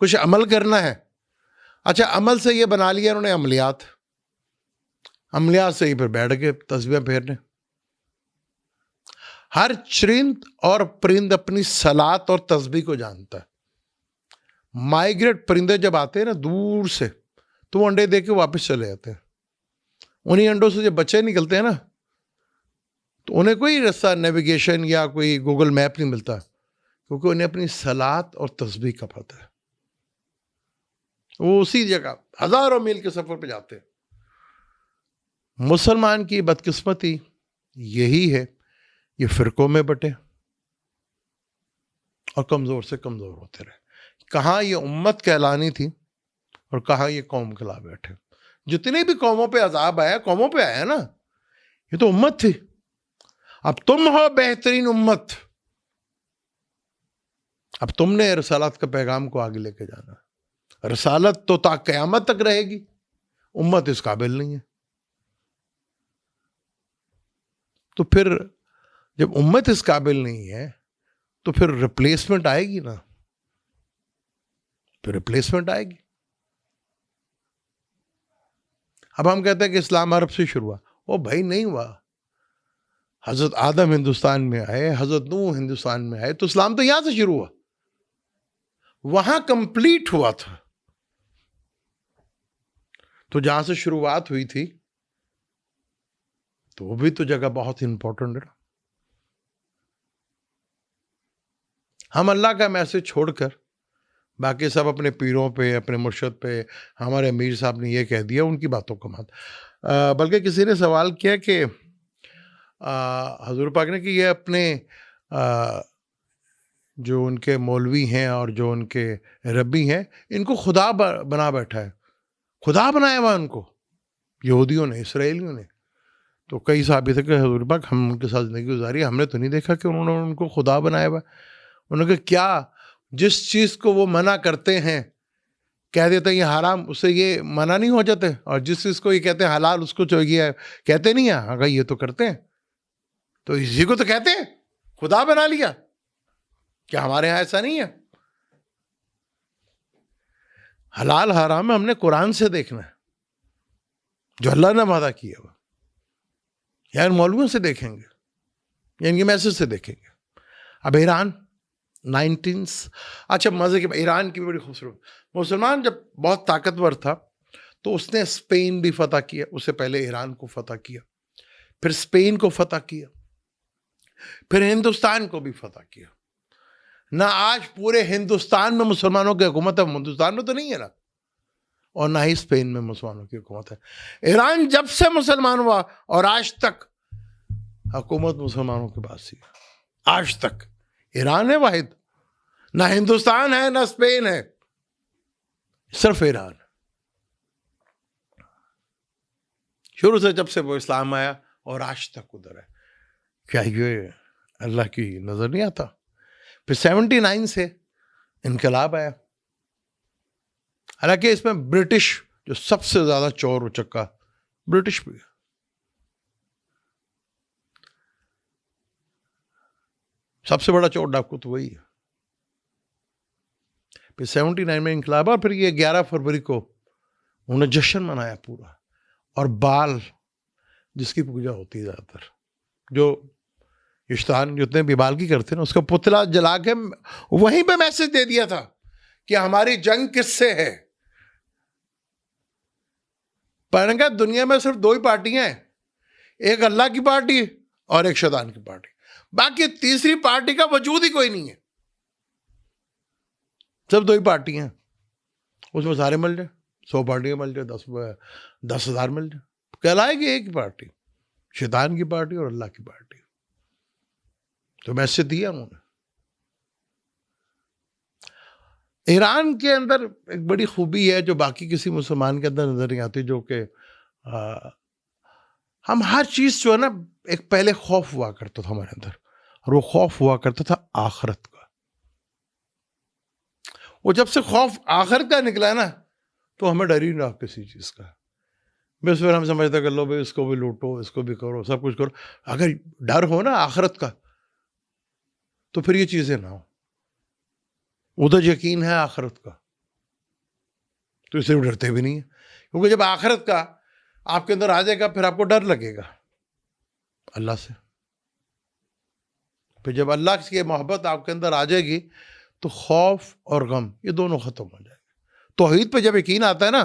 کچھ عمل کرنا ہے. اچھا عمل سے یہ بنا لیا انہوں نے عملیات سے ہی پھر بیٹھ گئے تسبیحیں پھیرنے. ہر چرند اور پرند اپنی صلات اور تسبیح کو جانتا ہے. مائگریٹ پرندے جب آتے ہیں نا دور سے تو وہ انڈے دے کے واپس چلے جاتے ہیں. انہی انڈوں سے جب بچے نکلتے ہیں نا تو انہیں کوئی رستہ نیویگیشن یا کوئی گوگل میپ نہیں ملتا, کیونکہ انہیں اپنی صلات اور تسبیح کا پتہ ہے. وہ اسی جگہ ہزاروں میل کے سفر پہ جاتے ہیں. مسلمان کی بدقسمتی یہی ہے, یہ فرقوں میں بٹے اور کمزور سے کمزور ہوتے رہے. کہاں یہ امت کہلانی تھی اور کہاں یہ قوم کہلا بیٹھے. جتنے بھی قوموں پہ عذاب آیا قوموں پہ آیا نا, یہ تو امت تھی. اب تم ہو بہترین امت, اب تم نے رسالت کا پیغام کو آگے لے کے جانا. رسالت تو تا قیامت تک رہے گی, امت اس قابل نہیں ہے. تو پھر جب امت اس قابل نہیں ہے تو پھر ریپلیسمنٹ آئے گی نا, پھر ریپلیسمنٹ آئے گی. اب ہم کہتے ہیں کہ اسلام عرب سے شروع ہوا. وہ بھائی نہیں ہوا. حضرت آدم ہندوستان میں آئے, حضرت نوح ہندوستان میں آئے, تو اسلام تو یہاں سے شروع ہوا, وہاں کمپلیٹ ہوا تھا. تو جہاں سے شروعات ہوئی تھی تو وہ بھی تو جگہ بہت امپورٹنٹ ہے. ہم اللہ کا میسج چھوڑ کر باقی سب اپنے پیروں پہ, اپنے مرشد پہ, ہمارے امیر صاحب نے یہ کہہ دیا, ان کی باتوں کو مت. بلکہ کسی نے سوال کیا کہ حضور پاک نے کہ یہ اپنے جو ان کے مولوی ہیں اور جو ان کے ربی ہیں ان کو خدا بنا بیٹھا ہے. خدا بنایا ہوا ان کو یہودیوں نے, اسرائیلیوں نے. تو کئی صحابی تھے کہ حضور پاک ہم ان کے ساتھ زندگی گزاری, ہم نے تو نہیں دیکھا کہ انہوں نے ان کو خدا بنایا ہوا. انہوں نے کہا کیا, جس چیز کو وہ منع کرتے ہیں کہہ دیتے ہیں یہ حرام, اس سے یہ منع نہیں ہو جاتے, اور جس چیز کو یہ کہتے ہیں حلال اس کو چاہیے کہتے نہیں ہیں. اگر یہ تو کرتے ہیں تو اسی کو تو کہتے ہیں خدا بنا لیا. کیا ہمارے یہاں ایسا نہیں ہے؟ حلال حرام ہم نے قرآن سے دیکھنا ہے, جو اللہ نے وعدہ کیا ہوا, یا ان مولویوں سے دیکھیں گے یا ان کے میسج سے دیکھیں گے. اب ایران اچھا مزے کے ایران کی بڑی خوبصورت, مسلمان جب بہت طاقتور تھا تو اس نے اسپین بھی فتح کیا, اس سے پہلے ایران کو فتح کیا, پھر اسپین کو فتح کیا, پھر ہندوستان کو بھی فتح کیا. نہ آج پورے ہندوستان میں مسلمانوں کی حکومت ہے, ہندوستان میں تو نہیں ہے نا, اور نہ ہی اسپین میں مسلمانوں کی حکومت ہے. ایران جب سے مسلمان ہوا اور آج تک حکومت مسلمانوں کے پاس ہی, آج تک ایران ہے واحد, نہ ہندوستان ہے نہ اسپین ہے, صرف ایران. شروع سے جب سے وہ اسلام آیا اور آج تک ادھر ہے. کیا یہ اللہ کی نظر نہیں آتا؟ پھر 79 سے انقلاب آیا, حالانکہ اس میں برٹش جو سب سے زیادہ چور و چکا, برٹش بھی ہے. سب سے بڑا چور ڈاکو تو وہی ہے. پھر 79 میں انقلاب, اور پھر یہ 11 فروری کو انہوں نے جشن منایا پورا, اور بال جس کی پوجا ہوتی ہے زیادہ تر, جو اشتہان جتنے بھی بال کی کرتے ہیں اس کا پتلا جلا کے وہیں پہ میسج دے دیا تھا کہ ہماری جنگ کس سے ہے. پڑھیں دنیا میں صرف 2 ہی پارٹیاں ہیں, ایک اللہ کی پارٹی اور ایک شیطان کی پارٹی, باقی تیسری پارٹی کا وجود ہی کوئی نہیں ہے. صرف 2 ہی پارٹی ہیں, اس میں سارے مل جائیں, 100 پارٹیاں مل جائیں, 10,000 مل جائیں, کہلائے گی ایک ہی پارٹی, شیطان کی پارٹی اور اللہ کی پارٹی. تو میسج دیا انہوں نے. ایران کے اندر ایک بڑی خوبی ہے جو باقی کسی مسلمان کے اندر نظر نہیں آتی, جو کہ ہم ہر چیز جو ہے نا, ایک پہلے خوف ہوا کرتا تھا ہمارے اندر, اور وہ خوف ہوا کرتا تھا آخرت کا. وہ جب سے خوف آخرت کا نکلا ہے نا تو ہمیں ڈر ہی نہ کسی چیز کا. بس پھر ہم سمجھتے کر لو بھائی اس کو بھی لوٹو, اس کو بھی کرو, سب کچھ کرو. اگر ڈر ہو نا آخرت کا تو پھر یہ چیزیں نہ ہو. ادھر یقین ہے آخرت کا, تو اس سے ڈرتے بھی نہیں ہیں، کیونکہ جب آخرت کا آپ کے اندر آ جائے گا پھر آپ کو ڈر لگے گا اللہ سے. پھر جب اللہ کی محبت آپ کے اندر آ جائے گی تو خوف اور غم یہ دونوں ختم ہو جائیں گے. توحید پہ جب یقین آتا ہے نا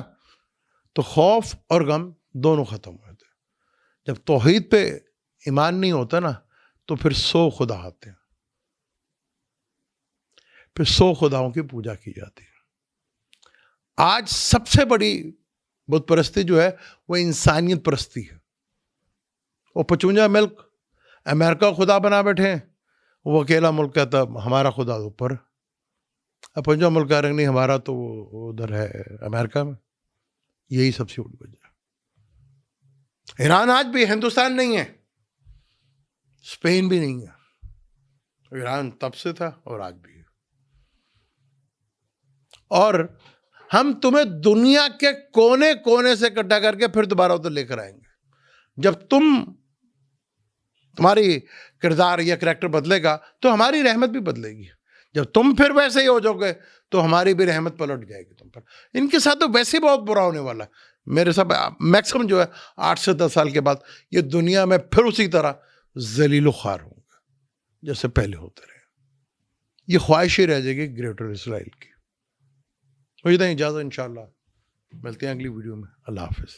تو خوف اور غم دونوں ختم ہو جاتے ہیں. جب توحید پہ ایمان نہیں ہوتا نا تو پھر 100 خدا آتے ہیں، پھر 100 خداؤں کی پوجا کی جاتی ہے. آج سب سے بڑی بت پرستی جو ہے وہ انسانیت پرستی ہے. وہ 55 ملک امریکہ خدا بنا بیٹھے ہیں، وہ اکیلا ملک کہتا ہمارا خدا اوپر. اب 55 ملک کہہ رہے ہیں نہیں ہمارا تو وہ ادھر ہے امریکہ میں. یہی سب سے بڑی وجہ ہے. ایران آج بھی ہندوستان نہیں ہے، اسپین بھی نہیں ہے. ایران تب سے تھا اور آج بھی ہے. اور ہم تمہیں دنیا کے کونے کونے سے اکٹھا کر کے پھر دوبارہ ادھر لے کر آئیں گے. جب تمہاری کردار یا کریکٹر بدلے گا تو ہماری رحمت بھی بدلے گی. جب تم پھر ویسے ہی ہو جاؤ گے تو ہماری بھی رحمت پلٹ جائے گی تم پر. ان کے ساتھ تو ویسے ہی بہت برا ہونے والا ہے. میرے سب میکسیمم جو ہے 8 سے 10 سال کے بعد یہ دنیا میں پھر اسی طرح ذلیل و خوار ہوں گے جیسے پہلے ہوتے رہے. یہ خواہش ہی رہ جائے گی گریٹر اسرائیل کی. مجھے دیں اجازت، انشاءاللہ ملتے ہیں اگلی ویڈیو میں. اللہ حافظ.